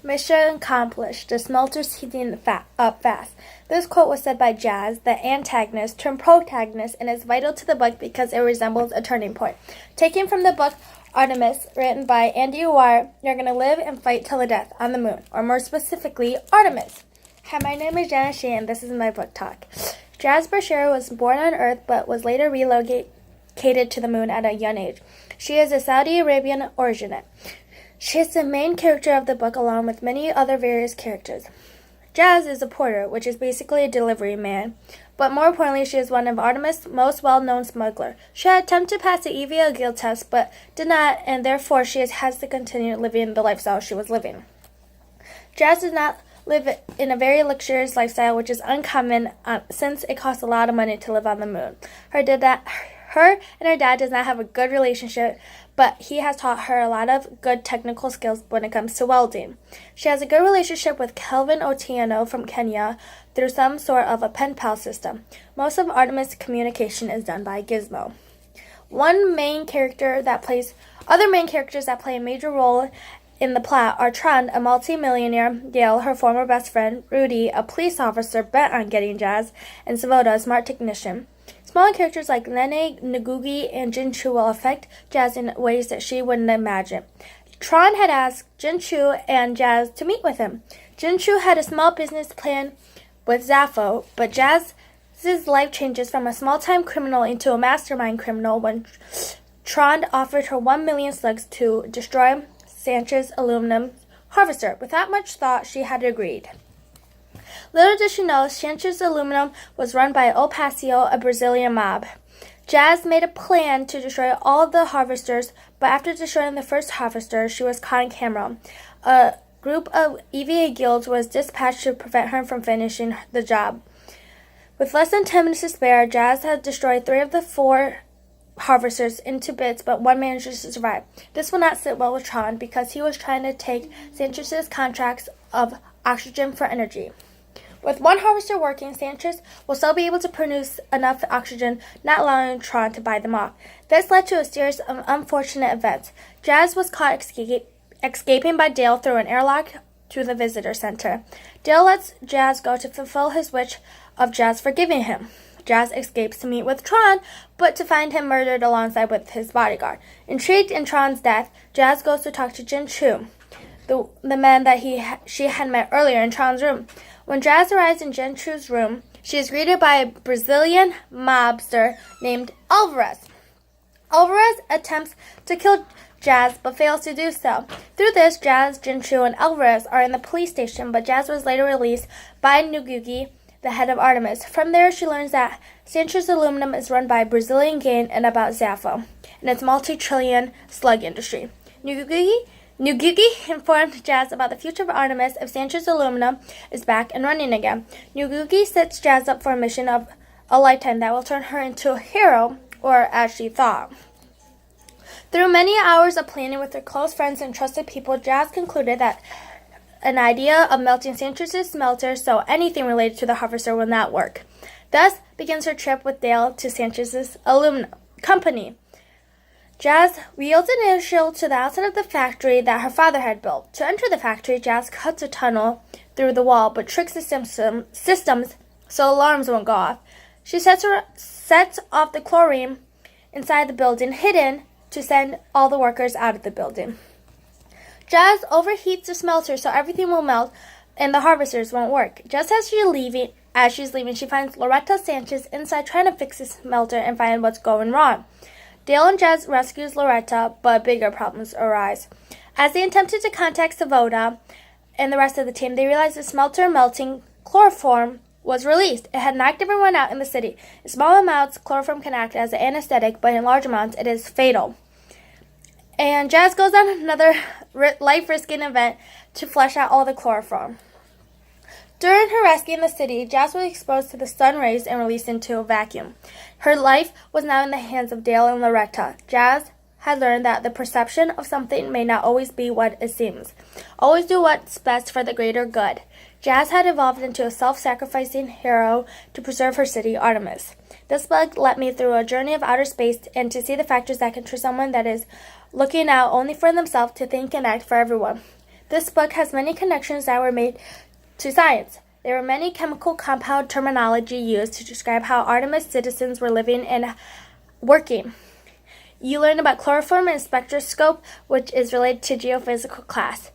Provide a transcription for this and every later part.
Mission accomplished. The smelter's heating up fast. This quote was said by Jazz, the antagonist turned protagonist, and is vital to the book because it resembles a turning point. Taken from the book Artemis, written by Andy Weir, you're going to live and fight till the death on the moon, or more specifically, Artemis. Hi, my name is Jenna Shi, and this is my book talk. Jazz Bashir was born on Earth, but was later relocated to the moon at a young age. She is of Saudi Arabian origin. She is the main character of the book along with many other various characters. Jazz is a porter, which is basically a delivery man, but more importantly, she is one of Artemis' most well-known smugglers. She had attempted to pass the EVA guild test, but did not, and therefore she has to continue living the lifestyle she was living. Jazz does not live in a very luxurious lifestyle, which is uncommon since it costs a lot of money to live on the moon. Her and her dad does not have a good relationship, but he has taught her a lot of good technical skills when it comes to welding. She has a good relationship with Kelvin Otieno from Kenya through some sort of a pen pal system. Most of Artemis' communication is done by Gizmo. Other main characters that play a major role in the plot are Tron, a multi-millionaire, Dale, her former best friend, Rudy, a police officer bent on getting Jazz, and Savoda, a smart technician. Smaller characters like Nene, Ngugi, and Jinchu will affect Jazz in ways that she wouldn't imagine. Tron had asked Jinchu and Jazz to meet with him. Jinchu had a small business plan with Zaffo, but Jazz's life changes from a small-time criminal into a mastermind criminal when Tron offered her 1 million slugs to destroy Sanchez's aluminum harvester. Without much thought, she had agreed. Little did she know, Sanchez's aluminum was run by El Paseo, a Brazilian mob. Jazz made a plan to destroy all of the harvesters, but after destroying the first harvester, she was caught on camera. A group of EVA guilds was dispatched to prevent her from finishing the job. With less than 10 minutes to spare, Jazz had destroyed 3 of the 4 harvesters into bits, but one managed to survive. This will not sit well with Tron because he was trying to take Sanchez's contracts of oxygen for energy. With one harvester working, Sanchez will still be able to produce enough oxygen, not allowing Tron to buy them off. This led to a series of unfortunate events. Jazz was caught escaping by Dale through an airlock to the visitor center. Dale lets Jazz go to fulfill his wish of Jazz forgiving him. Jazz escapes to meet with Tron, but to find him murdered alongside with his bodyguard. Intrigued in Tron's death, Jazz goes to talk to Jin Chu, the man that she had met earlier in Tron's room. When Jazz arrives in Jin Chu's room, she is greeted by a Brazilian mobster named Alvarez. Alvarez attempts to kill Jazz, but fails to do so. Through this, Jazz, Jin Chu, and Alvarez are in the police station, but Jazz was later released by Ngugi, the head of Artemis. From there, she learns that Sanchez Aluminum is run by a Brazilian gang and about Zaffo and its multi-trillion slug industry. Ngugi informed Jazz about the future of Artemis if Sanchez Aluminum is back and running again. Ngugi sets Jazz up for a mission of a lifetime that will turn her into a hero, or as she thought. Through many hours of planning with her close friends and trusted people, Jazz concluded that an idea of melting Sanchez's smelter so anything related to the harvester will not work. Thus begins her trip with Dale to Sanchez's aluminum company. Jazz wheels an airship to the outside of the factory that her father had built. To enter the factory, Jazz cuts a tunnel through the wall, but tricks the systems so alarms won't go off. She sets off the chlorine inside the building, hidden, to send all the workers out of the building. Jazz overheats the smelter so everything will melt and the harvesters won't work. Just as she's leaving, she finds Loretta Sanchez inside trying to fix the smelter and find what's going wrong. Dale and Jazz rescues Loretta, but bigger problems arise. As they attempted to contact Savoda and the rest of the team, they realized the smelter melting chloroform was released. It had knocked everyone out in the city. In small amounts, chloroform can act as an anesthetic, but in large amounts, it is fatal. And Jazz goes on another life-risking event to flush out all the chloroform. During her rescue in the city, Jazz was exposed to the sun rays and released into a vacuum. Her life was now in the hands of Dale and Loretta. Jazz had learned that the perception of something may not always be what it seems. Always do what's best for the greater good. Jazz had evolved into a self-sacrificing hero to preserve her city, Artemis. This book led me through a journey of outer space and to see the factors that can trigger someone that is looking out only for themselves to think and act for everyone. This book has many connections that were made to science. There were many chemical compound terminology used to describe how Artemis citizens were living and working. You learn about chloroform and spectroscope, which is related to geophysical class.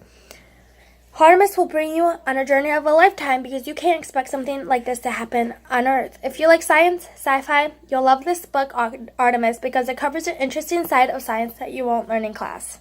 Artemis will bring you on a journey of a lifetime because you can't expect something like this to happen on Earth. If you like science, sci-fi, you'll love this book, Artemis, because it covers an interesting side of science that you won't learn in class.